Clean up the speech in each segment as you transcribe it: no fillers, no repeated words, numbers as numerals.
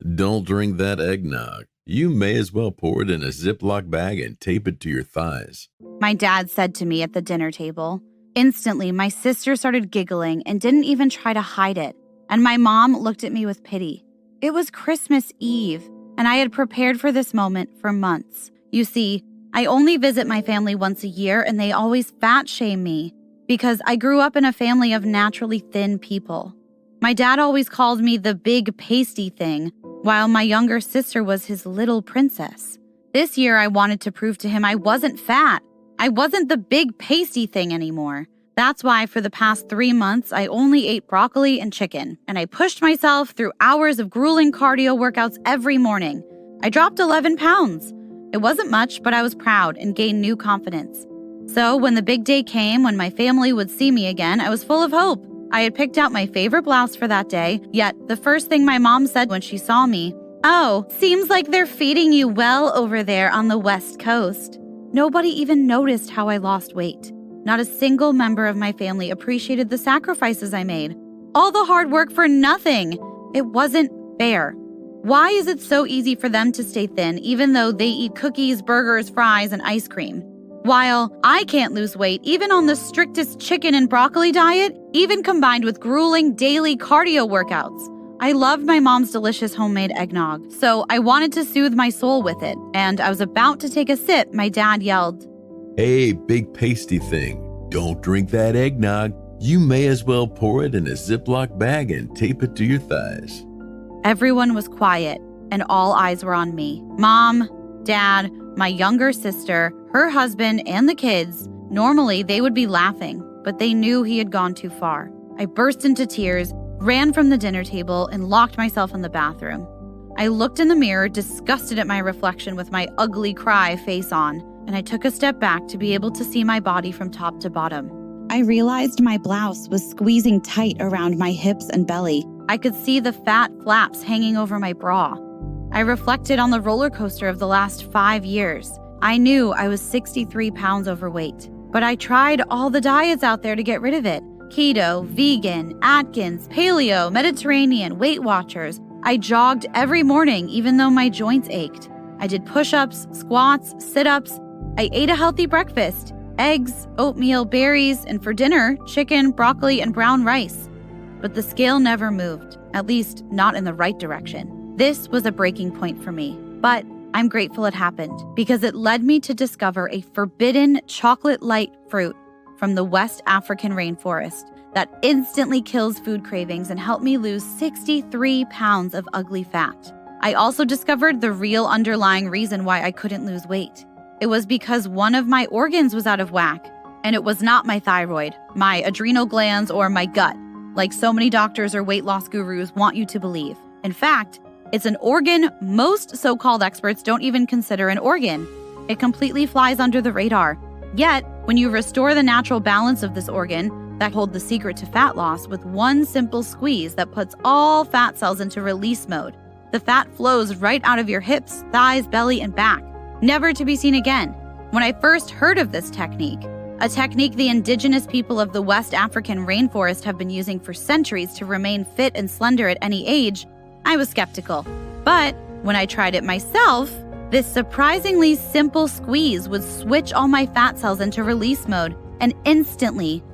Don't drink that eggnog. You may as well pour it in a Ziploc bag and tape it to your thighs. My dad said to me at the dinner table. Instantly, my sister started giggling and didn't even try to hide it, and my mom looked at me with pity. It was Christmas Eve, and I had prepared for this moment for months. You see, I only visit my family once a year, and they always fat shame me because I grew up in a family of naturally thin people. My dad always called me the big pasty thing, while my younger sister was his little princess. This year, I wanted to prove to him I wasn't fat. I wasn't the big pasty thing anymore. That's why for the past 3 months, I only ate broccoli and chicken, and I pushed myself through hours of grueling cardio workouts every morning. I dropped 11 pounds. It wasn't much, but I was proud and gained new confidence. So when the big day came, when my family would see me again, I was full of hope. I had picked out my favorite blouse for that day, yet the first thing my mom said when she saw me, "Oh, seems like they're feeding you well over there on the West Coast." Nobody even noticed how I lost weight. Not a single member of my family appreciated the sacrifices I made. All the hard work for nothing. It wasn't fair. Why is it so easy for them to stay thin even though they eat cookies, burgers, fries, and ice cream? While I can't lose weight even on the strictest chicken and broccoli diet, even combined with grueling daily cardio workouts. I loved my mom's delicious homemade eggnog, so I wanted to soothe my soul with it, and I was about to take a sip, my dad yelled, "Hey, big pasty thing, don't drink that eggnog. You may as well pour it in a Ziploc bag and tape it to your thighs." Everyone was quiet, and all eyes were on me. Mom, Dad, my younger sister, her husband, and the kids. Normally, they would be laughing, but they knew he had gone too far. I burst into tears, ran from the dinner table, and locked myself in the bathroom. I looked in the mirror, disgusted at my reflection with my ugly cry face on, and I took a step back to be able to see my body from top to bottom. I realized my blouse was squeezing tight around my hips and belly. I could see the fat flaps hanging over my bra. I reflected on the roller coaster of the last 5 years. I knew I was 63 pounds overweight, but I tried all the diets out there to get rid of it. Keto, vegan, Atkins, paleo, Mediterranean, Weight Watchers. I jogged every morning even though my joints ached. I did push-ups, squats, sit-ups. I ate a healthy breakfast, eggs, oatmeal, berries, and for dinner, chicken, broccoli, and brown rice. But the scale never moved, at least not in the right direction. This was a breaking point for me, but I'm grateful it happened because it led me to discover a forbidden chocolate-light fruit from the West African rainforest that instantly kills food cravings and helped me lose 63 pounds of ugly fat. I also discovered the real underlying reason why I couldn't lose weight. It was because one of my organs was out of whack, and it was not my thyroid, my adrenal glands, or my gut, like so many doctors or weight loss gurus want you to believe. In fact, it's an organ most so-called experts don't even consider an organ. It completely flies under the radar. Yet, when you restore the natural balance of this organ that hold the secret to fat loss with one simple squeeze that puts all fat cells into release mode, the fat flows right out of your hips, thighs, belly, and back, never to be seen again. When I first heard of this technique, a technique the indigenous people of the West African rainforest have been using for centuries to remain fit and slender at any age, I was skeptical. But when I tried it myself, this surprisingly simple squeeze would switch all my fat cells into release mode and instantly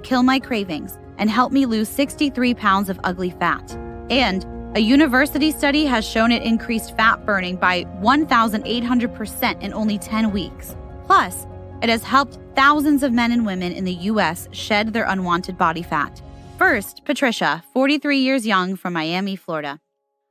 kill my cravings and help me lose 63 pounds of ugly fat. And a university study has shown it increased fat burning by 1,800% in only 10 weeks. Plus, it has helped thousands of men and women in the U.S. shed their unwanted body fat. First, Patricia, 43 years young, from Miami, Florida.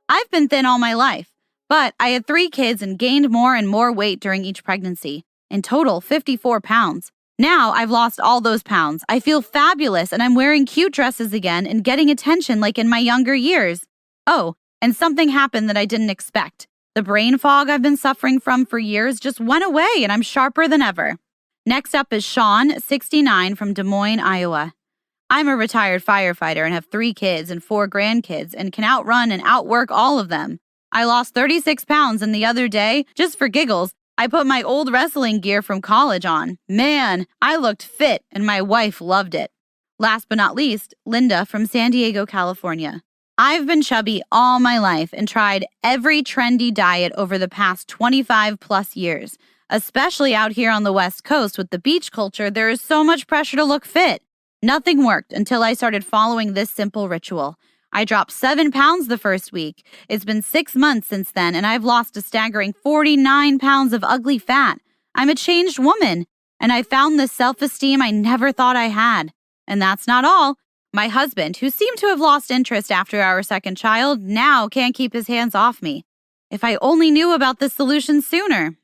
I've been thin all my life, but I had 3 kids and gained more and more weight during each pregnancy. In total, 54 pounds. Now I've lost all those pounds. I feel fabulous and I'm wearing cute dresses again and getting attention like in my younger years. Oh, and something happened that I didn't expect. The brain fog I've been suffering from for years just went away and I'm sharper than ever. Next up is Sean, 69, from Des Moines, Iowa. I'm a retired firefighter and have 3 kids and 4 grandkids and can outrun and outwork all of them. I lost 36 pounds and the other day, just for giggles, I put my old wrestling gear from college on. Man, I looked fit and my wife loved it. Last but not least, Linda from San Diego, California. I've been chubby all my life and tried every trendy diet over the past 25 plus years. Especially out here on the West Coast with the beach culture, there is so much pressure to look fit. Nothing worked until I started following this simple ritual. I dropped 7 pounds the first week. It's been 6 months since then, and I've lost a staggering 49 pounds of ugly fat. I'm a changed woman, and I found this self-esteem I never thought I had. And that's not all. My husband, who seemed to have lost interest after our second child, now can't keep his hands off me. If I only knew about this solution sooner.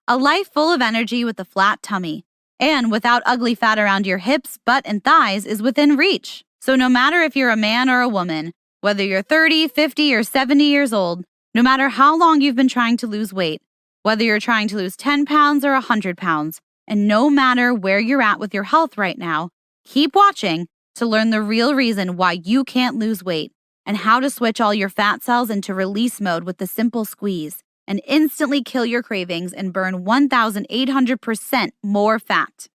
A life full of energy with a flat tummy, and without ugly fat around your hips, butt, and thighs is within reach. So no matter if you're a man or a woman, whether you're 30, 50, or 70 years old, no matter how long you've been trying to lose weight, whether you're trying to lose 10 pounds or 100 pounds, and no matter where you're at with your health right now, keep watching to learn the real reason why you can't lose weight and how to switch all your fat cells into release mode with the simple squeeze and instantly kill your cravings and burn 1,800% more fat.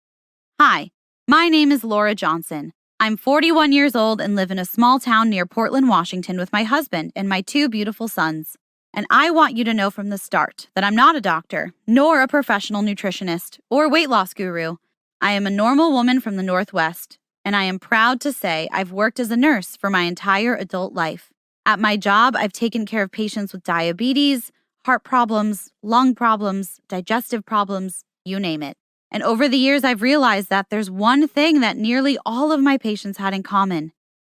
Hi, my name is Laura Johnson. I'm 41 years old and live in a small town near Portland, Washington with my husband and my 2 beautiful sons. And I want you to know from the start that I'm not a doctor, nor a professional nutritionist or weight loss guru. I am a normal woman from the Northwest, and I am proud to say I've worked as a nurse for my entire adult life. At my job, I've taken care of patients with diabetes, heart problems, lung problems, digestive problems, you name it. And over the years, I've realized that there's one thing that nearly all of my patients had in common.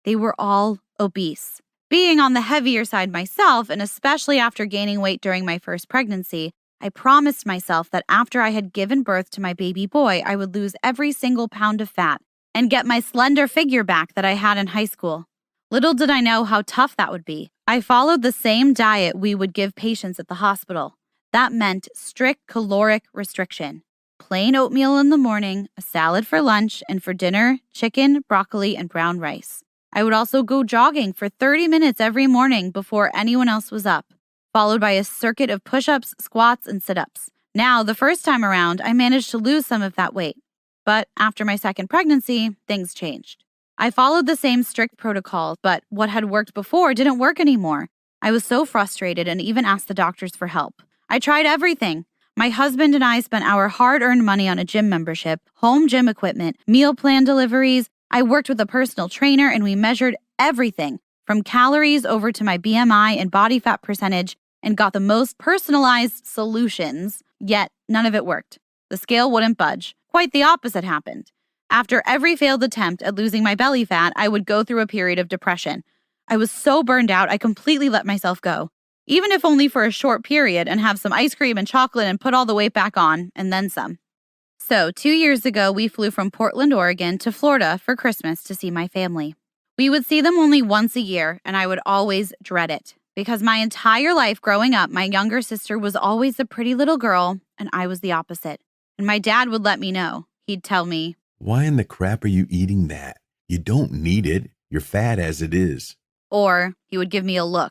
They were all obese. Being on the heavier side myself, and especially after gaining weight during my first pregnancy, I promised myself that after I had given birth to my baby boy, I would lose every single pound of fat and get my slender figure back that I had in high school. Little did I know how tough that would be. I followed the same diet we would give patients at the hospital. That meant strict caloric restriction. Plain oatmeal in the morning, a salad for lunch, and for dinner, chicken, broccoli, and brown rice. I would also go jogging for 30 minutes every morning before anyone else was up, followed by a circuit of push-ups, squats, and sit-ups. Now, the first time around, I managed to lose some of that weight. But after my second pregnancy, things changed. I followed the same strict protocol, but what had worked before didn't work anymore. I was so frustrated and even asked the doctors for help. I tried everything. My husband and I spent our hard-earned money on a gym membership, home gym equipment, meal plan deliveries. I worked with a personal trainer and we measured everything from calories over to my BMI and body fat percentage and got the most personalized solutions, yet none of it worked. The scale wouldn't budge. Quite the opposite happened. After every failed attempt at losing my belly fat, I would go through a period of depression. I was so burned out, I completely let myself go, even if only for a short period, and have some ice cream and chocolate and put all the weight back on, and then some. So 2 years ago, we flew from Portland, Oregon to Florida for Christmas to see my family. We would see them only once a year, and I would always dread it. Because my entire life growing up, my younger sister was always the pretty little girl, and I was the opposite. And my dad would let me know. He'd tell me, Why in the crap are you eating that? You don't need it. You're fat as it is. Or he would give me a look.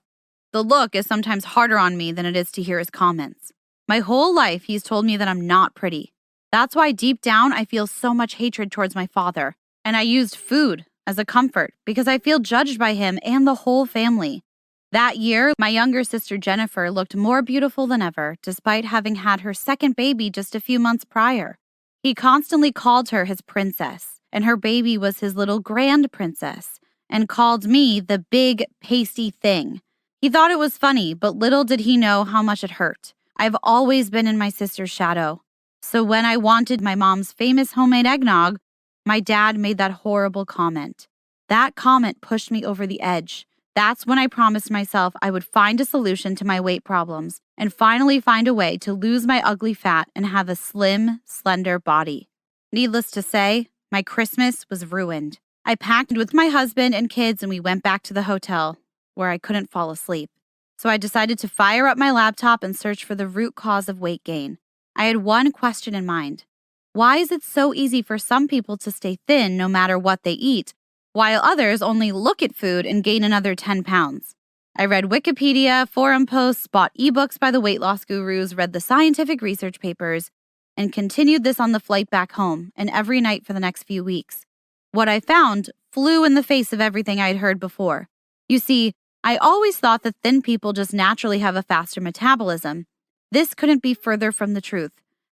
The look is sometimes harder on me than it is to hear his comments. My whole life, he's told me that I'm not pretty. That's why deep down, I feel so much hatred towards my father. And I used food as a comfort because I feel judged by him and the whole family. That year, my younger sister Jennifer looked more beautiful than ever, despite having had her second baby just a few months prior. He constantly called her his princess, and her baby was his little grand princess, and called me the big, pasty thing. He thought it was funny, but little did he know how much it hurt. I've always been in my sister's shadow. So when I wanted my mom's famous homemade eggnog, my dad made that horrible comment. That comment pushed me over the edge. That's when I promised myself I would find a solution to my weight problems and finally find a way to lose my ugly fat and have a slim, slender body. Needless to say, my Christmas was ruined. I packed with my husband and kids and we went back to the hotel, where I couldn't fall asleep. So I decided to fire up my laptop and search for the root cause of weight gain. I had one question in mind. Why is it so easy for some people to stay thin no matter what they eat, while others only look at food and gain another 10 pounds? I read Wikipedia, forum posts, bought ebooks by the weight loss gurus, read the scientific research papers, and continued this on the flight back home and every night for the next few weeks. What I found flew in the face of everything I had heard before. You see, I always thought that thin people just naturally have a faster metabolism. This couldn't be further from the truth.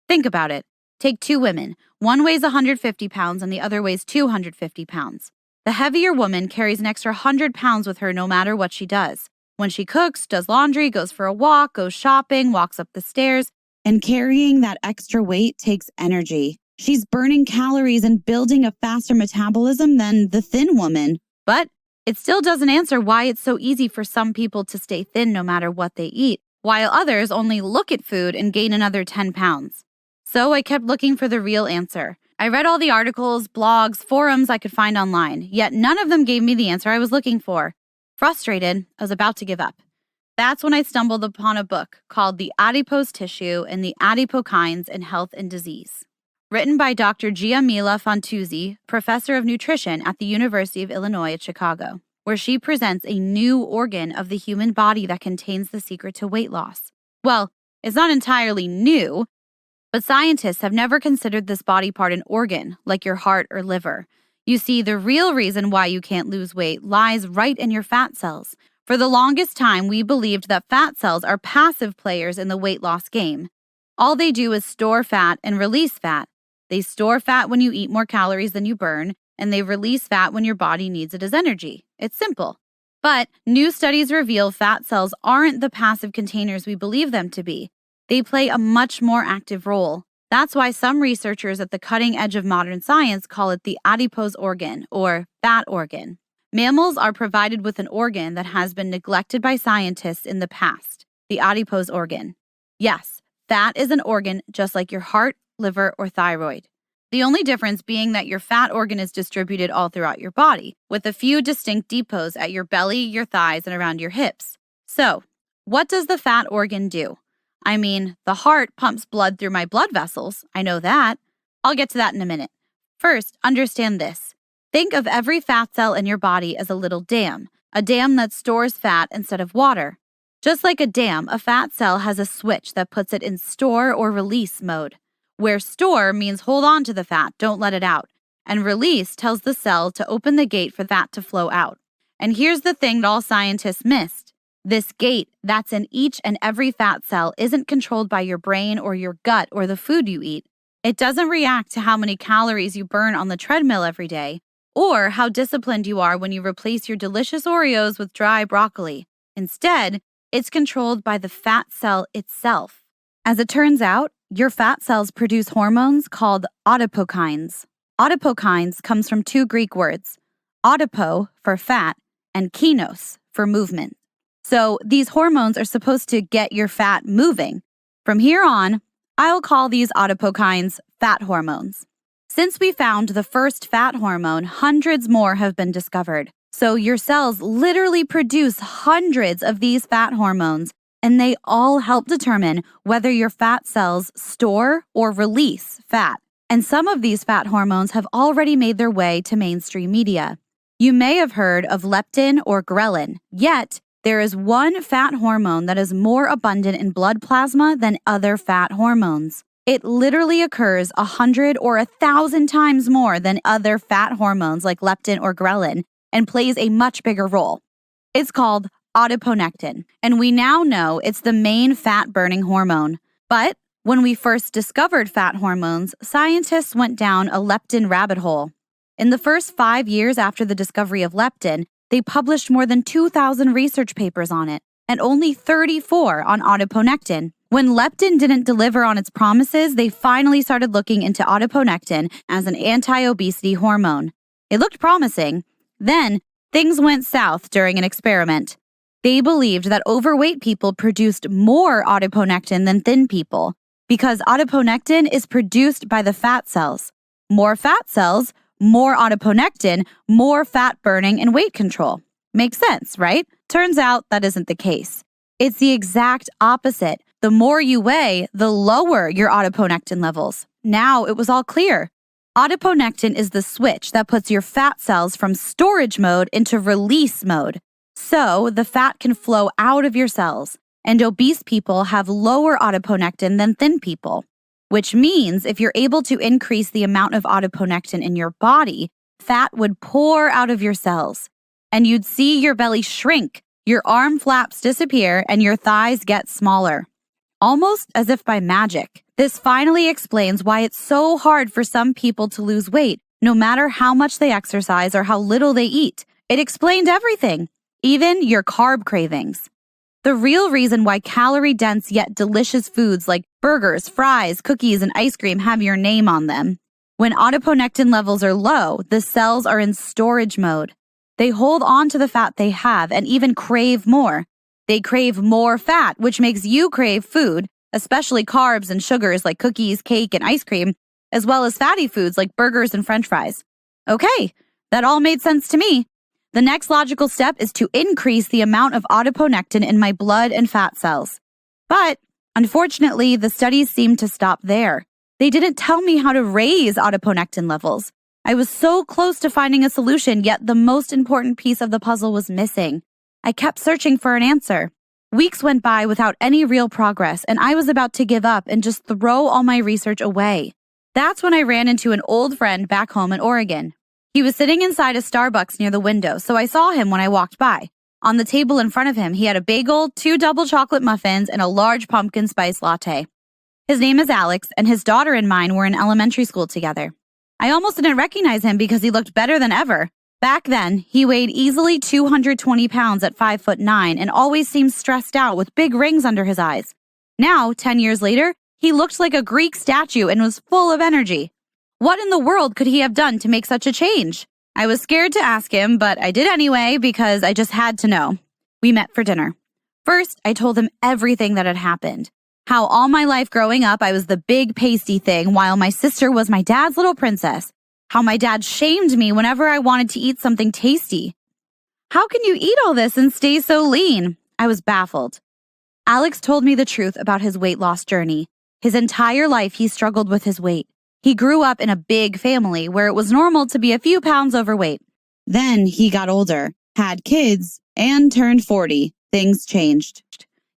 Think about it. Take two women. One weighs 150 pounds and the other weighs 250 pounds. The heavier woman carries an extra 100 pounds with her no matter what she does. When she cooks, does laundry, goes for a walk, goes shopping, walks up the stairs, and carrying that extra weight takes energy. She's burning calories and building a faster metabolism than the thin woman. But it still doesn't answer why it's so easy for some people to stay thin no matter what they eat, while others only look at food and gain another 10 pounds. So I kept looking for the real answer. I read all the articles, blogs, forums I could find online, yet none of them gave me the answer I was looking for. Frustrated, I was about to give up. That's when I stumbled upon a book called The Adipose Tissue and the Adipokines in Health and Disease, written by Dr. Giamilla Fantuzzi, professor of nutrition at the University of Illinois at Chicago, where she presents a new organ of the human body that contains the secret to weight loss. Well, it's not entirely new, but scientists have never considered this body part an organ, like your heart or liver. You see, the real reason why you can't lose weight lies right in your fat cells. For the longest time, we believed that fat cells are passive players in the weight loss game. All they do is store fat and release fat. They store fat when you eat more calories than you burn, and they release fat when your body needs it as energy. It's simple. But new studies reveal fat cells aren't the passive containers we believe them to be. They play a much more active role. That's why some researchers at the cutting edge of modern science call it the adipose organ, or fat organ. Mammals are provided with an organ that has been neglected by scientists in the past, the adipose organ. Yes, fat is an organ just like your heart, liver, or thyroid. The only difference being that your fat organ is distributed all throughout your body, with a few distinct depots at your belly, your thighs, and around your hips. So, what does the fat organ do? I mean, the heart pumps blood through my blood vessels. I know that. I'll get to that in a minute. First, understand this. Think of every fat cell in your body as a little dam, a dam that stores fat instead of water. Just like a dam, a fat cell has a switch that puts it in store or release mode, where store means hold on to the fat, don't let it out, and release tells the cell to open the gate for that to flow out. And here's the thing that all scientists missed. This gate that's in each and every fat cell isn't controlled by your brain or your gut or the food you eat. It doesn't react to how many calories you burn on the treadmill every day, or how disciplined you are when you replace your delicious Oreos with dry broccoli. Instead, it's controlled by the fat cell itself. As it turns out, your fat cells produce hormones called adipokines. Adipokines comes from two Greek words, adipo for fat and kinos for movement. So these hormones are supposed to get your fat moving. From here on, I'll call these adipokines fat hormones. Since we found the first fat hormone, hundreds more have been discovered. So your cells literally produce hundreds of these fat hormones, and they all help determine whether your fat cells store or release fat. And some of these fat hormones have already made their way to mainstream media. You may have heard of leptin or ghrelin, yet there is one fat hormone that is more abundant in blood plasma than other fat hormones. It literally occurs 100 or 1,000 times more than other fat hormones like leptin or ghrelin and plays a much bigger role. It's called adiponectin, and we now know it's the main fat-burning hormone. But when we first discovered fat hormones, scientists went down a leptin rabbit hole. In the first 5 years after the discovery of leptin, they published more than 2,000 research papers on it, and only 34 on adiponectin. When leptin didn't deliver on its promises, they finally started looking into adiponectin as an anti-obesity hormone. It looked promising. Then, things went south during an experiment. They believed that overweight people produced more adiponectin than thin people, because adiponectin is produced by the fat cells. More fat cells, more adiponectin, more fat burning and weight control. Makes sense, right? Turns out that isn't the case. It's the exact opposite. The more you weigh, the lower your adiponectin levels. Now it was all clear. Adiponectin is the switch that puts your fat cells from storage mode into release mode. So the fat can flow out of your cells, and obese people have lower adiponectin than thin people. Which means if you're able to increase the amount of adiponectin in your body, fat would pour out of your cells, and you'd see your belly shrink, Your arm flaps disappear and your thighs get smaller. Almost as if by magic. This finally explains why it's so hard for some people to lose weight, no matter how much they exercise or how little they eat. It explained everything, even your carb cravings. The real reason why calorie-dense yet delicious foods like burgers, fries, cookies, and ice cream have your name on them. When adiponectin levels are low, the cells are in storage mode. They hold on to the fat they have and even crave more. They crave more fat, which makes you crave food, especially carbs and sugars like cookies, cake, and ice cream, as well as fatty foods like burgers and french fries. Okay, that all made sense to me. The next logical step is to increase the amount of adiponectin in my blood and fat cells. But, unfortunately, the studies seemed to stop there. They didn't tell me how to raise adiponectin levels. I was so close to finding a solution, yet the most important piece of the puzzle was missing. I kept searching for an answer. Weeks went by without any real progress, and I was about to give up and just throw all my research away. That's when I ran into an old friend back home in Oregon. He was sitting inside a Starbucks near the window, so I saw him when I walked by. On the table in front of him, he had a bagel, 2 double chocolate muffins, and a large pumpkin spice latte. His name is Alex, and his daughter and mine were in elementary school together. I almost didn't recognize him because he looked better than ever. Back then, he weighed easily 220 pounds at 5'9" and always seemed stressed out with big rings under his eyes. Now, 10 years later, he looked like a Greek statue and was full of energy. What in the world could he have done to make such a change? I was scared to ask him, but I did anyway because I just had to know. We met for dinner. First, I told him everything that had happened. How all my life growing up, I was the big pasty thing while my sister was my dad's little princess. How my dad shamed me whenever I wanted to eat something tasty. How can you eat all this and stay so lean? I was baffled. Alex told me the truth about his weight loss journey. His entire life, he struggled with his weight. He grew up in a big family where it was normal to be a few pounds overweight. Then he got older, had kids, and turned 40. Things changed.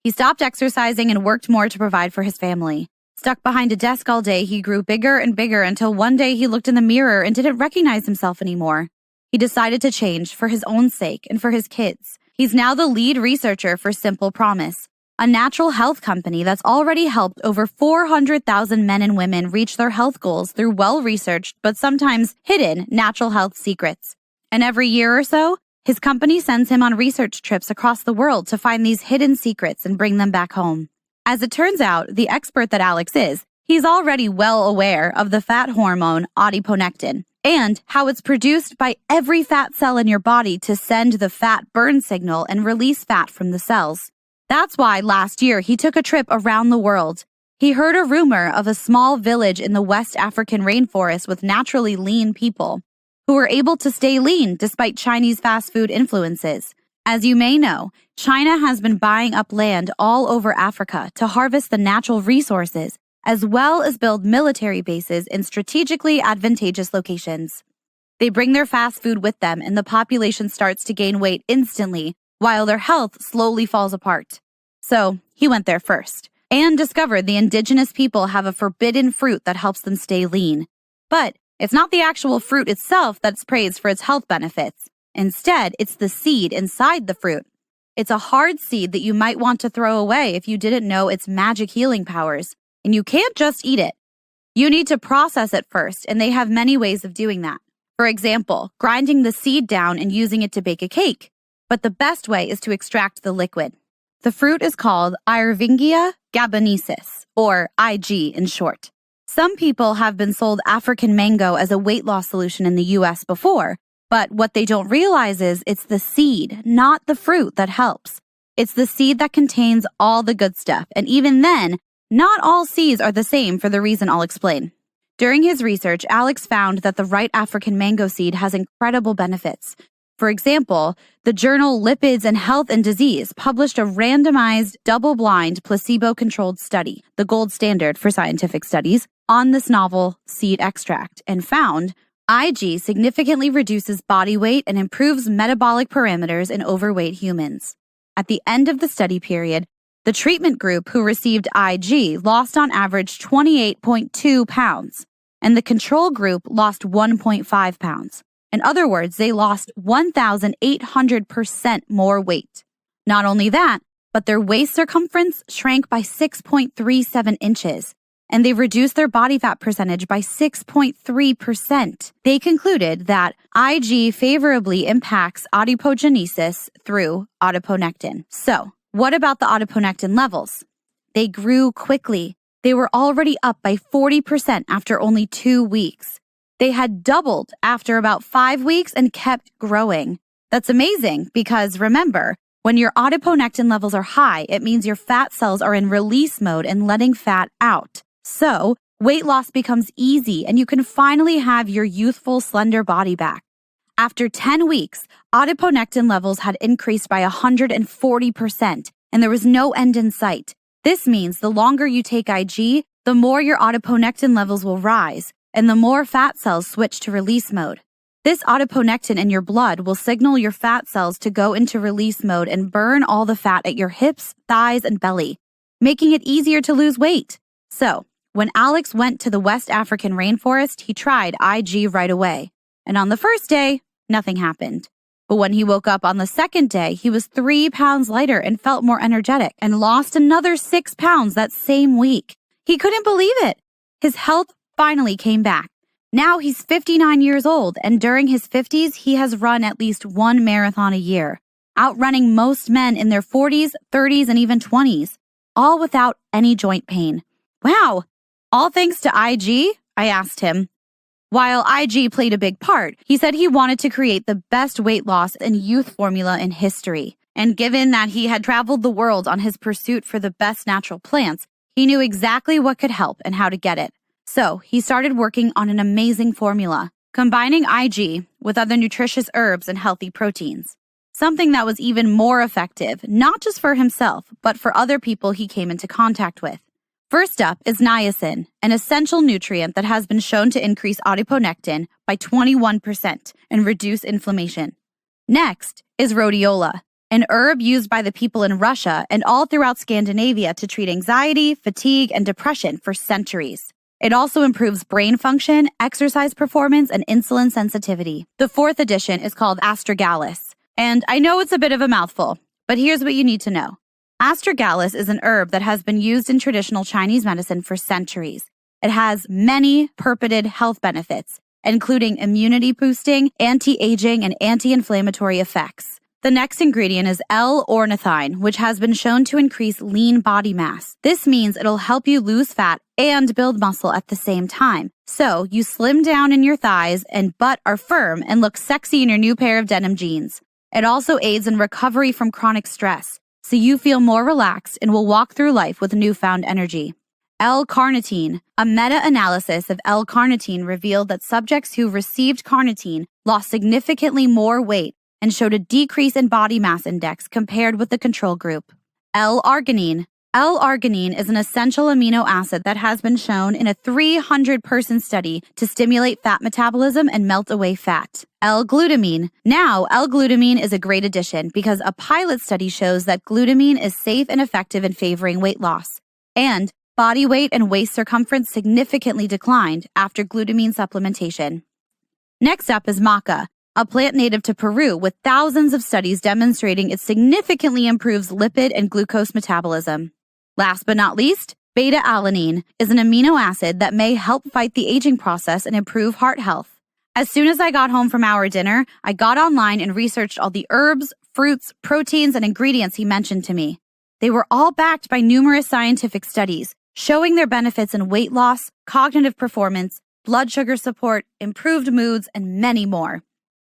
He stopped exercising and worked more to provide for his family. Stuck behind a desk all day, he grew bigger and bigger until one day he looked in the mirror and didn't recognize himself anymore. He decided to change for his own sake and for his kids. He's now the lead researcher for Simple Promise, a natural health company that's already helped over 400,000 men and women reach their health goals through well-researched but sometimes hidden natural health secrets. And every year or so, his company sends him on research trips across the world to find these hidden secrets and bring them back home. As it turns out, the expert that Alex is, he's already well aware of the fat hormone adiponectin and how it's produced by every fat cell in your body to send the fat burn signal and release fat from the cells. That's why last year he took a trip around the world. He heard a rumor of a small village in the West African rainforest with naturally lean people who were able to stay lean despite Chinese fast food influences. As you may know, China has been buying up land all over Africa to harvest the natural resources, as well as build military bases in strategically advantageous locations. They bring their fast food with them and the population starts to gain weight instantly, while their health slowly falls apart. So, he went there first, and discovered the indigenous people have a forbidden fruit that helps them stay lean. But it's not the actual fruit itself that's praised for its health benefits. Instead, it's the seed inside the fruit. It's a hard seed that you might want to throw away if you didn't know its magic healing powers. And you can't just eat it. You need to process it first, and they have many ways of doing that. For example, grinding the seed down and using it to bake a cake. But the best way is to extract the liquid. The fruit is called Irvingia gabonesis, or IG in short. Some people have been sold African mango as a weight loss solution in the US before, but what they don't realize is it's the seed, not the fruit, that helps. It's the seed that contains all the good stuff, and even then, not all seeds are the same for the reason I'll explain. During his research, Alex found that the right African mango seed has incredible benefits. For example, the journal Lipids and Health and Disease published a randomized, double-blind, placebo-controlled study, the gold standard for scientific studies, on this novel seed extract, and found IG significantly reduces body weight and improves metabolic parameters in overweight humans. At the end of the study period, the treatment group who received IG lost on average 28.2 pounds, and the control group lost 1.5 pounds. In other words, they lost 1,800% more weight. Not only that, but their waist circumference shrank by 6.37 inches, and they reduced their body fat percentage by 6.3%. They concluded that IG favorably impacts adipogenesis through adiponectin. So, what about the adiponectin levels? They grew quickly. They were already up by 40% after only 2 weeks. They had doubled after about 5 weeks and kept growing. That's amazing because remember, when your adiponectin levels are high, it means your fat cells are in release mode and letting fat out. So, weight loss becomes easy and you can finally have your youthful, slender body back. After 10 weeks, adiponectin levels had increased by 140%, and there was no end in sight. This means the longer you take IG, the more your adiponectin levels will rise, and the more fat cells switch to release mode. This adiponectin in your blood will signal your fat cells to go into release mode and burn all the fat at your hips, thighs, and belly, making it easier to lose weight. So, when Alex went to the West African rainforest, he tried IG right away. And on the first day, nothing happened. But when he woke up on the second day, he was 3 pounds lighter and felt more energetic and lost another 6 pounds that same week. He couldn't believe it. His health finally came back. Now he's 59 years old, and during his 50s, he has run at least 1 marathon a year, outrunning most men in their 40s, 30s, and even 20s, all without any joint pain. Wow! All thanks to IG? I asked him. While IG played a big part, he said he wanted to create the best weight loss and youth formula in history. And given that he had traveled the world on his pursuit for the best natural plants, he knew exactly what could help and how to get it. So he started working on an amazing formula, combining IG with other nutritious herbs and healthy proteins. Something that was even more effective, not just for himself, but for other people he came into contact with. First up is niacin, an essential nutrient that has been shown to increase adiponectin by 21% and reduce inflammation. Next is rhodiola, an herb used by the people in Russia and all throughout Scandinavia to treat anxiety, fatigue, and depression for centuries. It also improves brain function, exercise performance, and insulin sensitivity. The fourth addition is called astragalus. And I know it's a bit of a mouthful, but here's what you need to know. Astragalus is an herb that has been used in traditional Chinese medicine for centuries. It has many purported health benefits, including immunity boosting, anti-aging, and anti-inflammatory effects. The next ingredient is L-ornithine, which has been shown to increase lean body mass. This means it'll help you lose fat and build muscle at the same time. So you slim down in your thighs and butt are firm and look sexy in your new pair of denim jeans. It also aids in recovery from chronic stress, so you feel more relaxed and will walk through life with newfound energy. L-carnitine. A meta-analysis of L-carnitine revealed that subjects who received carnitine lost significantly more weight and showed a decrease in body mass index compared with the control group. L-arginine. L-arginine is an essential amino acid that has been shown in a 300-person study to stimulate fat metabolism and melt away fat. L-glutamine. Now, L-glutamine is a great addition because a pilot study shows that glutamine is safe and effective in favoring weight loss. And body weight and waist circumference significantly declined after glutamine supplementation. Next up is maca, a plant native to Peru with thousands of studies demonstrating it significantly improves lipid and glucose metabolism. Last but not least, beta-alanine is an amino acid that may help fight the aging process and improve heart health. As soon as I got home from our dinner, I got online and researched all the herbs, fruits, proteins, and ingredients he mentioned to me. They were all backed by numerous scientific studies, showing their benefits in weight loss, cognitive performance, blood sugar support, improved moods, and many more.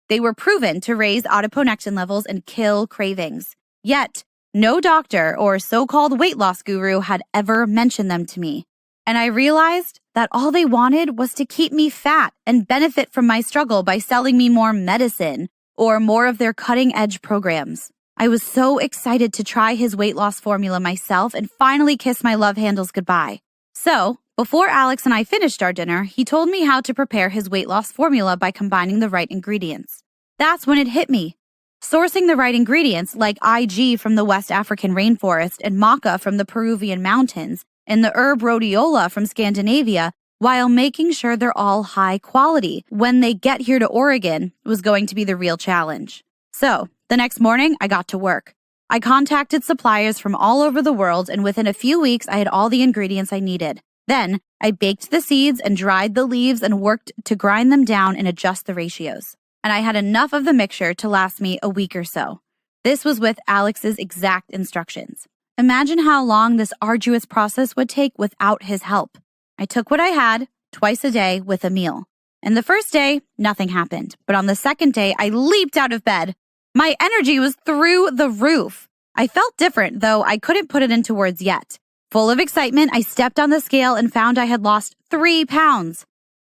They were proven to raise adiponectin levels and kill cravings. Yet, no doctor or so-called weight loss guru had ever mentioned them to me. And I realized that all they wanted was to keep me fat and benefit from my struggle by selling me more medicine or more of their cutting-edge programs. I was so excited to try his weight loss formula myself and finally kiss my love handles goodbye. So, before Alex and I finished our dinner, he told me how to prepare his weight loss formula by combining the right ingredients. That's when it hit me. Sourcing the right ingredients like IG from the West African rainforest and maca from the Peruvian mountains and the herb rhodiola from Scandinavia, while making sure they're all high quality when they get here to Oregon, was going to be the real challenge. So, the next morning, I got to work. I contacted suppliers from all over the world, and within a few weeks, I had all the ingredients I needed. Then, I baked the seeds and dried the leaves and worked to grind them down and adjust the ratios. And I had enough of the mixture to last me a week or so. This was with Alex's exact instructions. Imagine how long this arduous process would take without his help. I took what I had, twice a day, with a meal. And the first day, nothing happened. But on the second day, I leaped out of bed. My energy was through the roof. I felt different, though I couldn't put it into words yet. Full of excitement, I stepped on the scale and found I had lost 3 pounds.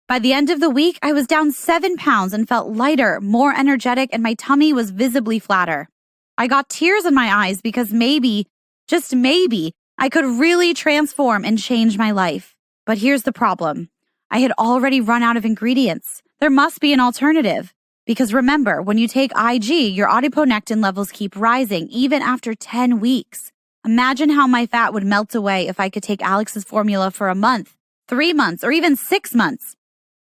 By the end of the week, I was down 7 pounds and felt lighter, more energetic, and my tummy was visibly flatter. I got tears in my eyes because maybe, just maybe, I could really transform and change my life. But here's the problem. I had already run out of ingredients. There must be an alternative. Because remember, when you take IG, your adiponectin levels keep rising even after 10 weeks. Imagine how my fat would melt away if I could take Alex's formula for a month, 3 months, or even 6 months.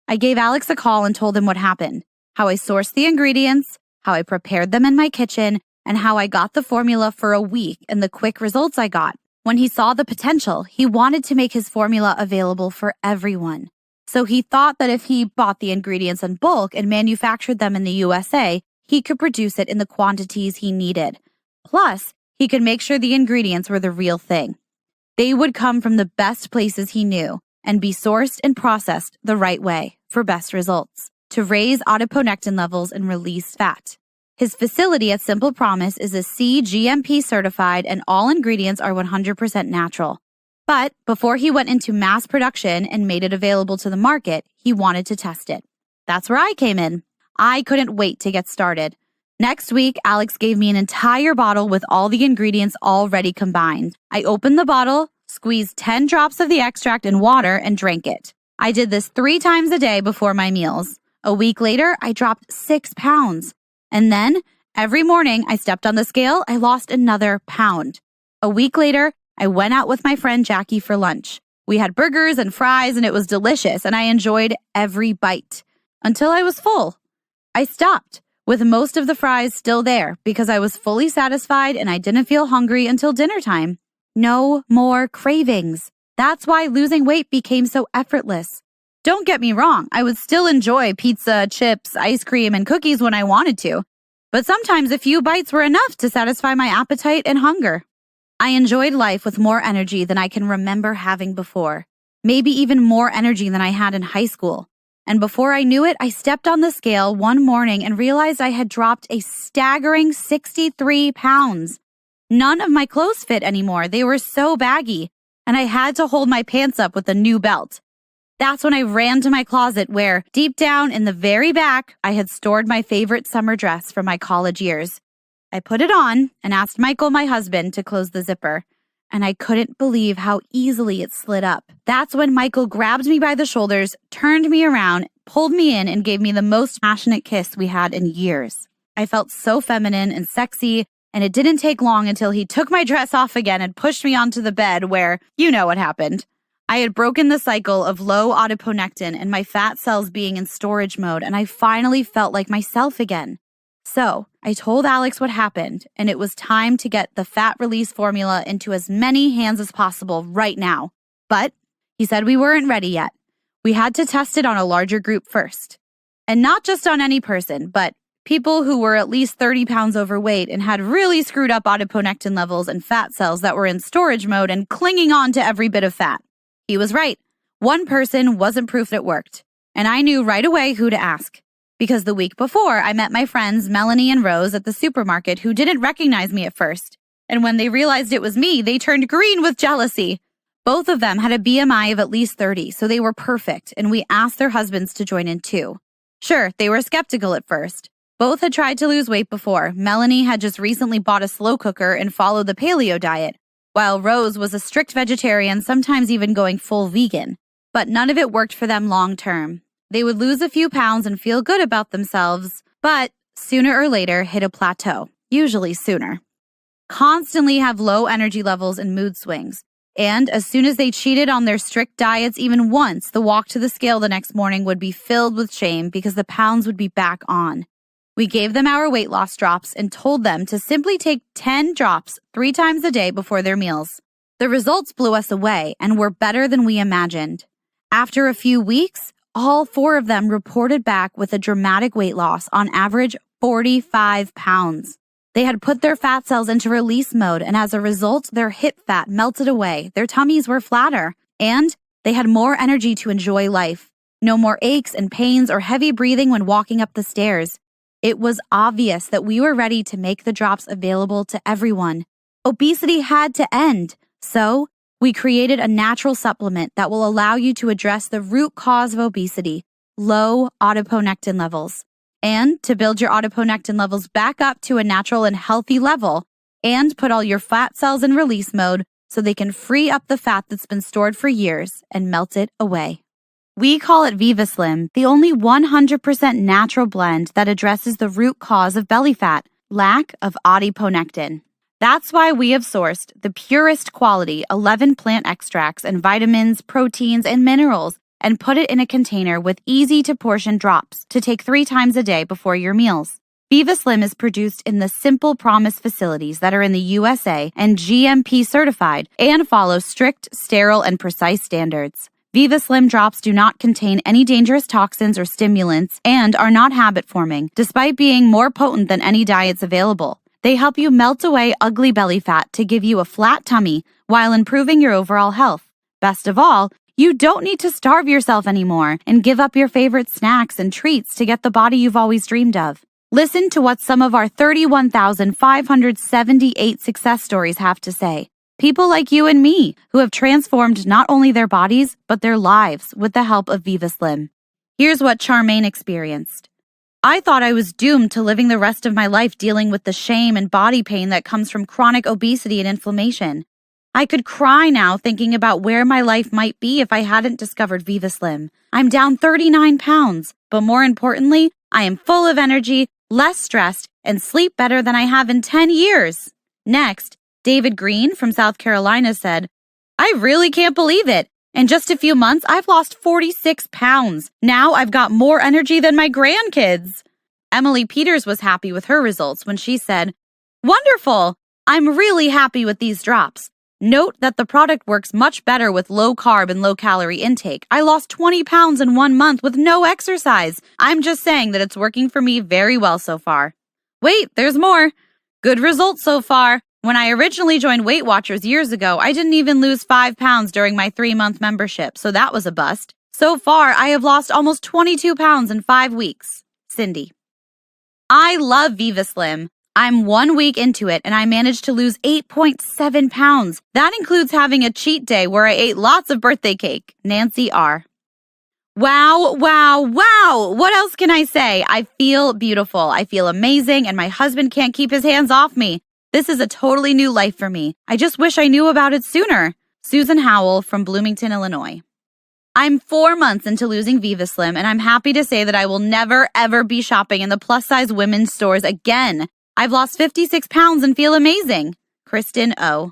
I gave Alex a call and told him what happened, how I sourced the ingredients, how I prepared them in my kitchen, and how I got the formula for a week and the quick results I got. When he saw the potential, he wanted to make his formula available for everyone. So he thought that if he bought the ingredients in bulk and manufactured them in the USA, he could produce it in the quantities he needed. Plus, he could make sure the ingredients were the real thing. They would come from the best places he knew and be sourced and processed the right way for best results, to raise adiponectin levels and release fat. His facility at Simple Promise is a CGMP certified and all ingredients are 100% natural. But before he went into mass production and made it available to the market, he wanted to test it. That's where I came in. I couldn't wait to get started. Next week, Alex gave me an entire bottle with all the ingredients already combined. I opened the bottle, squeezed 10 drops of the extract in water, and drank it. I did this 3 times a day before my meals. A week later, I dropped 6 pounds. And then, every morning I stepped on the scale, I lost another pound. A week later, I went out with my friend Jackie for lunch. We had burgers and fries and it was delicious and I enjoyed every bite until I was full. I stopped, with most of the fries still there because I was fully satisfied and I didn't feel hungry until dinner time. No more cravings. That's why losing weight became so effortless. Don't get me wrong, I would still enjoy pizza, chips, ice cream, and cookies when I wanted to. But sometimes a few bites were enough to satisfy my appetite and hunger. I enjoyed life with more energy than I can remember having before. Maybe even more energy than I had in high school. And before I knew it, I stepped on the scale one morning and realized I had dropped a staggering 63 pounds. None of my clothes fit anymore. They were so baggy. And I had to hold my pants up with a new belt. That's when I ran to my closet where, deep down in the very back, I had stored my favorite summer dress from my college years. I put it on and asked Michael, my husband, to close the zipper. And I couldn't believe how easily it slid up. That's when Michael grabbed me by the shoulders, turned me around, pulled me in, and gave me the most passionate kiss we had in years. I felt so feminine and sexy, and it didn't take long until he took my dress off again and pushed me onto the bed where, you know what happened. I had broken the cycle of low adiponectin and my fat cells being in storage mode, and I finally felt like myself again. So, I told Alex what happened, and it was time to get the fat release formula into as many hands as possible right now. But he said we weren't ready yet. We had to test it on a larger group first. And not just on any person, but people who were at least 30 pounds overweight and had really screwed up adiponectin levels and fat cells that were in storage mode and clinging on to every bit of fat. He was right. One person wasn't proof it worked. And I knew right away who to ask. Because the week before, I met my friends Melanie and Rose at the supermarket who didn't recognize me at first. And when they realized it was me, they turned green with jealousy. Both of them had a BMI of at least 30, so they were perfect, and we asked their husbands to join in too. Sure, they were skeptical at first. Both had tried to lose weight before. Melanie had just recently bought a slow cooker and followed the paleo diet, while Rose was a strict vegetarian, sometimes even going full vegan. But none of it worked for them long term. They would lose a few pounds and feel good about themselves, but sooner or later hit a plateau, usually sooner. Constantly have low energy levels and mood swings. And as soon as they cheated on their strict diets even once, the walk to the scale the next morning would be filled with shame because the pounds would be back on. We gave them our weight loss drops and told them to simply take 10 drops 3 times a day before their meals. The results blew us away and were better than we imagined. After a few weeks, all 4 of them reported back with a dramatic weight loss, on average 45 pounds. They had put their fat cells into release mode, and as a result, their hip fat melted away, their tummies were flatter, and they had more energy to enjoy life. No more aches and pains or heavy breathing when walking up the stairs. It was obvious that we were ready to make the drops available to everyone. Obesity had to end, so we created a natural supplement that will allow you to address the root cause of obesity, low adiponectin levels, and to build your adiponectin levels back up to a natural and healthy level, and put all your fat cells in release mode so they can free up the fat that's been stored for years and melt it away. We call it Vivaslim, the only 100% natural blend that addresses the root cause of belly fat, lack of adiponectin. That's why we have sourced the purest quality 11 plant extracts and vitamins, proteins, and minerals and put it in a container with easy-to-portion drops to take 3 times a day before your meals. Vivaslim is produced in the Simple Promise facilities that are in the USA and GMP certified and follow strict, sterile, and precise standards. Vivaslim drops do not contain any dangerous toxins or stimulants and are not habit-forming, despite being more potent than any diets available. They help you melt away ugly belly fat to give you a flat tummy while improving your overall health. Best of all, you don't need to starve yourself anymore and give up your favorite snacks and treats to get the body you've always dreamed of. Listen to what some of our 31,578 success stories have to say. People like you and me who have transformed not only their bodies, but their lives with the help of Vivaslim. Here's what Charmaine experienced. I thought I was doomed to living the rest of my life dealing with the shame and body pain that comes from chronic obesity and inflammation. I could cry now thinking about where my life might be if I hadn't discovered Vivaslim. I'm down 39 pounds, but more importantly, I am full of energy, less stressed, and sleep better than I have in 10 years. Next, David Green from South Carolina said, I really can't believe it. In just a few months, I've lost 46 pounds. Now I've got more energy than my grandkids. Emily Peters was happy with her results when she said, Wonderful! I'm really happy with these drops. Note that the product works much better with low carb and low calorie intake. I lost 20 pounds in 1 month with no exercise. I'm just saying that it's working for me very well so far. Wait, there's more. Good results so far. When I originally joined Weight Watchers years ago, I didn't even lose 5 pounds during my 3-month membership, so that was a bust. So far, I have lost almost 22 pounds in 5 weeks. Cindy. I love Vivaslim. I'm 1 week into it and I managed to lose 8.7 pounds. That includes having a cheat day where I ate lots of birthday cake. Nancy R. Wow, wow, wow. What else can I say? I feel beautiful. I feel amazing and my husband can't keep his hands off me. This is a totally new life for me. I just wish I knew about it sooner. Susan Howell from Bloomington, Illinois. I'm 4 months into losing Vivaslim, and I'm happy to say that I will never, ever be shopping in the plus-size women's stores again. I've lost 56 pounds and feel amazing. Kristen O.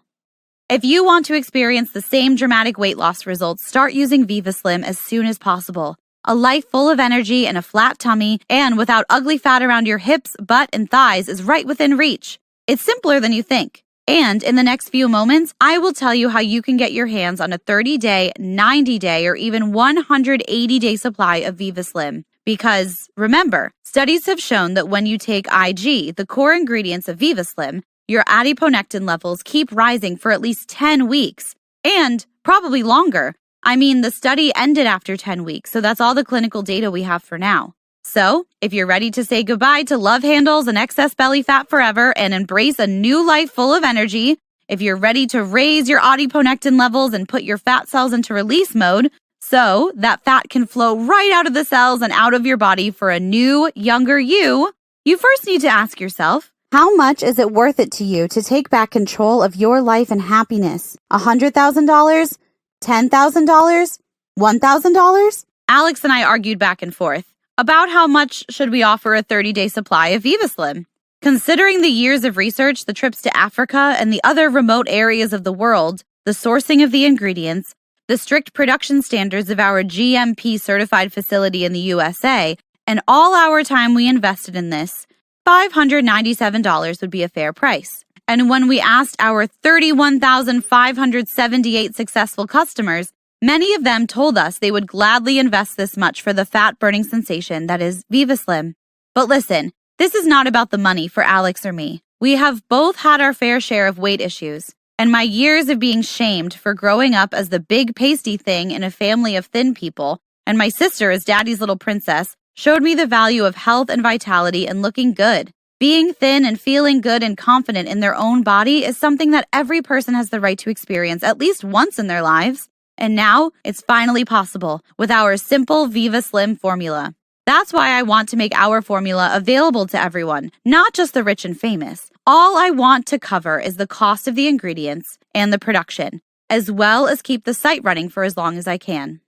If you want to experience the same dramatic weight loss results, start using Vivaslim as soon as possible. A life full of energy and a flat tummy, and without ugly fat around your hips, butt, and thighs is right within reach. It's simpler than you think. And in the next few moments, I will tell you how you can get your hands on a 30-day, 90-day, or even 180-day supply of Vivaslim. Because, remember, studies have shown that when you take IG, the core ingredients of Vivaslim, your adiponectin levels keep rising for at least 10 weeks. And probably longer. I mean, the study ended after 10 weeks, so that's all the clinical data we have for now. So, if you're ready to say goodbye to love handles and excess belly fat forever and embrace a new life full of energy, if you're ready to raise your adiponectin levels and put your fat cells into release mode so that fat can flow right out of the cells and out of your body for a new, younger you, you first need to ask yourself, how much is it worth it to you to take back control of your life and happiness? $100,000? $10,000? $1,000? Alex and I argued back and forth about how much should we offer a 30-day supply of Vivaslim. Considering the years of research, the trips to Africa and the other remote areas of the world, the sourcing of the ingredients, the strict production standards of our GMP certified facility in the USA, And all our time we invested in this, $597 would be a fair price. And when we asked our 31,578 successful customers, many of them told us they would gladly invest this much for the fat-burning sensation that is Vivaslim. But listen, this is not about the money for Alex or me. We have both had our fair share of weight issues, and my years of being shamed for growing up as the big pasty thing in a family of thin people, and my sister as daddy's little princess, showed me the value of health and vitality and looking good. Being thin and feeling good and confident in their own body is something that every person has the right to experience at least once in their lives. And now, it's finally possible with our simple Vivaslim formula. That's why I want to make our formula available to everyone, not just the rich and famous. All I want to cover is the cost of the ingredients and the production, as well as keep the site running for as long as I can.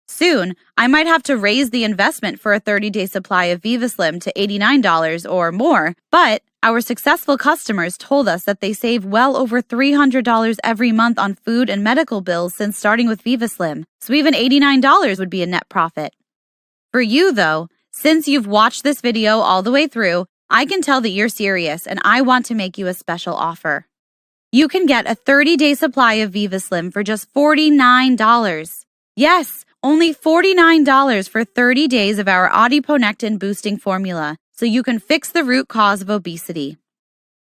Soon, I might have to raise the investment for a 30-day supply of Vivaslim to $89 or more, but our successful customers told us that they save well over $300 every month on food and medical bills since starting with Vivaslim, so even $89 would be a net profit. For you, though, since you've watched this video all the way through, I can tell that you're serious and I want to make you a special offer. You can get a 30-day supply of Vivaslim for just $49. Yes, only $49 for 30 days of our adiponectin boosting formula, so you can fix the root cause of obesity.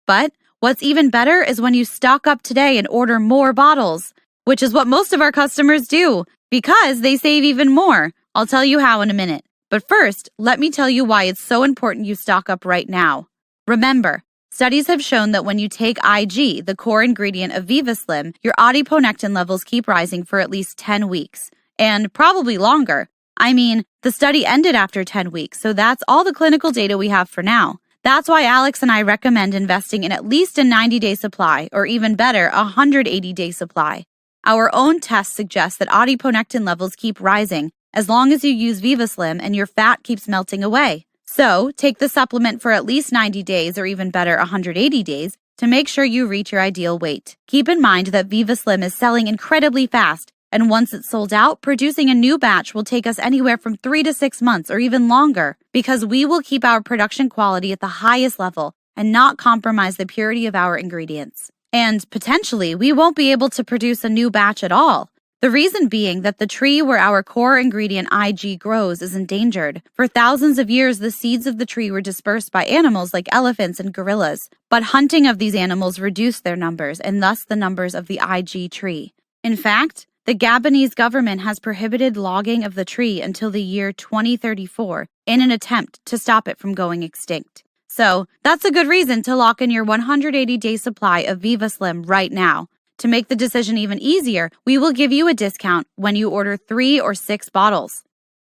But what's even better is when you stock up today and order more bottles, which is what most of our customers do, because they save even more. I'll tell you how in a minute. But first, let me tell you why it's so important you stock up right now. Remember, studies have shown that when you take IG, the core ingredient of Vivaslim, your adiponectin levels keep rising for at least 10 weeks. And probably longer. I mean, the study ended after 10 weeks, so that's all the clinical data we have for now. That's why Alex and I recommend investing in at least a 90-day supply, or even better, a 180-day supply. Our own tests suggest that adiponectin levels keep rising as long as you use Vivaslim and your fat keeps melting away. So, take the supplement for at least 90 days, or even better, 180 days, to make sure you reach your ideal weight. Keep in mind that Vivaslim is selling incredibly fast, and once it's sold out, producing a new batch will take us anywhere from 3 to 6 months or even longer, because we will keep our production quality at the highest level and not compromise the purity of our ingredients. And potentially, we won't be able to produce a new batch at all. The reason being that the tree where our core ingredient IG grows is endangered. For thousands of years, the seeds of the tree were dispersed by animals like elephants and gorillas, but hunting of these animals reduced their numbers and thus the numbers of the IG tree. In fact, the Gabonese government has prohibited logging of the tree until the year 2034 in an attempt to stop it from going extinct. So, that's a good reason to lock in your 180-day supply of Vivaslim right now. To make the decision even easier, we will give you a discount when you order 3 or 6 bottles.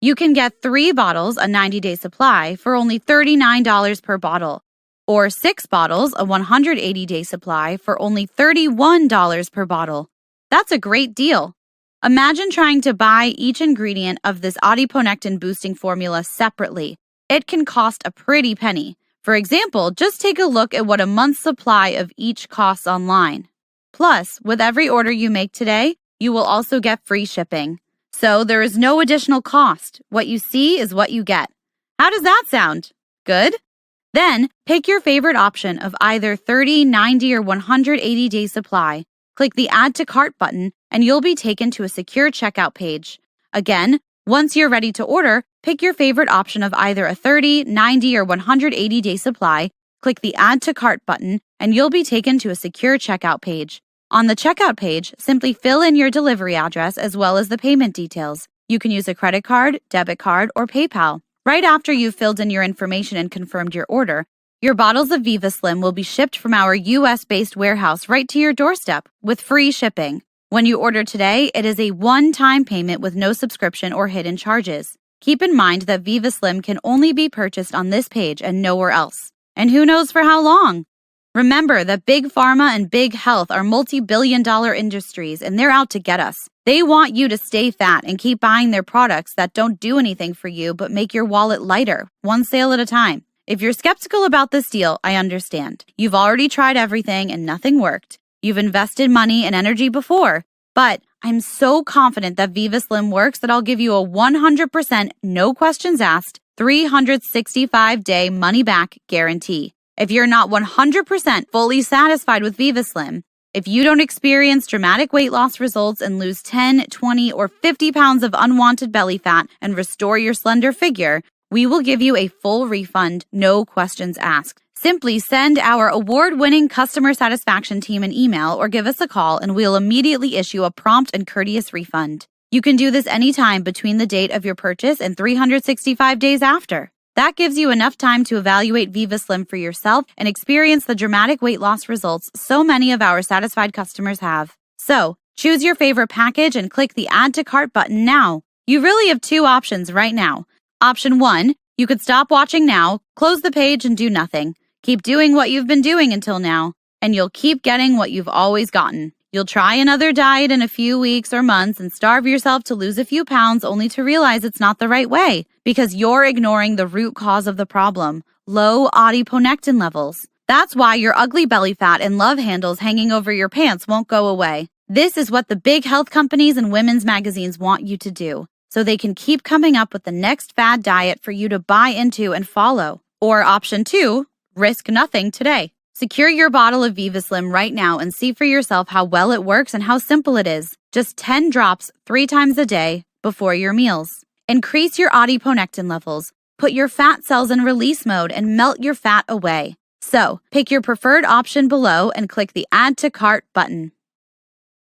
You can get 3 bottles, a 90-day supply, for only $39 per bottle, or 6 bottles, a 180-day supply, for only $31 per bottle. That's a great deal. Imagine trying to buy each ingredient of this adiponectin boosting formula separately. It can cost a pretty penny. For example, just take a look at what a month's supply of each costs online. Plus, with every order you make today, you will also get free shipping. So there is no additional cost. What you see is what you get. How does that sound? Good? Then, pick your favorite option of either 30, 90, or 180-day supply. Click the Add to Cart button, and you'll be taken to a secure checkout page. Again, once you're ready to order, pick your favorite option of either a 30, 90, or 180-day supply, click the Add to Cart button, and you'll be taken to a secure checkout page. On the checkout page, simply fill in your delivery address as well as the payment details. You can use a credit card, debit card, or PayPal. Right after you've filled in your information and confirmed your order, your bottles of Vivaslim will be shipped from our US-based warehouse right to your doorstep with free shipping. When you order today, it is a one-time payment with no subscription or hidden charges. Keep in mind that Vivaslim can only be purchased on this page and nowhere else. And who knows for how long? Remember that Big Pharma and Big Health are multi-billion-dollar industries, and they're out to get us. They want you to stay fat and keep buying their products that don't do anything for you but make your wallet lighter, one sale at a time. If you're skeptical about this deal, I understand. You've already tried everything and nothing worked. You've invested money and energy before. But I'm so confident that Vivaslim works that I'll give you a 100% no questions asked, 365-day money-back guarantee. If you're not 100% fully satisfied with Vivaslim, if you don't experience dramatic weight loss results and lose 10, 20, or 50 pounds of unwanted belly fat and restore your slender figure, we will give you a full refund, no questions asked. Simply send our award-winning customer satisfaction team an email or give us a call and we'll immediately issue a prompt and courteous refund. You can do this anytime between the date of your purchase and 365 days after. That gives you enough time to evaluate Vivaslim for yourself and experience the dramatic weight loss results so many of our satisfied customers have. So, choose your favorite package and click the Add to Cart button now. You really have two options right now. Option 1, you could stop watching now, close the page, and do nothing. Keep doing what you've been doing until now, and you'll keep getting what you've always gotten. You'll try another diet in a few weeks or months and starve yourself to lose a few pounds only to realize it's not the right way because you're ignoring the root cause of the problem, low adiponectin levels. That's why your ugly belly fat and love handles hanging over your pants won't go away. This is what the big health companies and women's magazines want you to do, so they can keep coming up with the next fad diet for you to buy into and follow. Or option 2, risk nothing today. Secure your bottle of Vivaslim right now and see for yourself how well it works and how simple it is. Just 10 drops 3 times a day before your meals. Increase your adiponectin levels, put your fat cells in release mode, and melt your fat away. So, pick your preferred option below and click the Add to Cart button.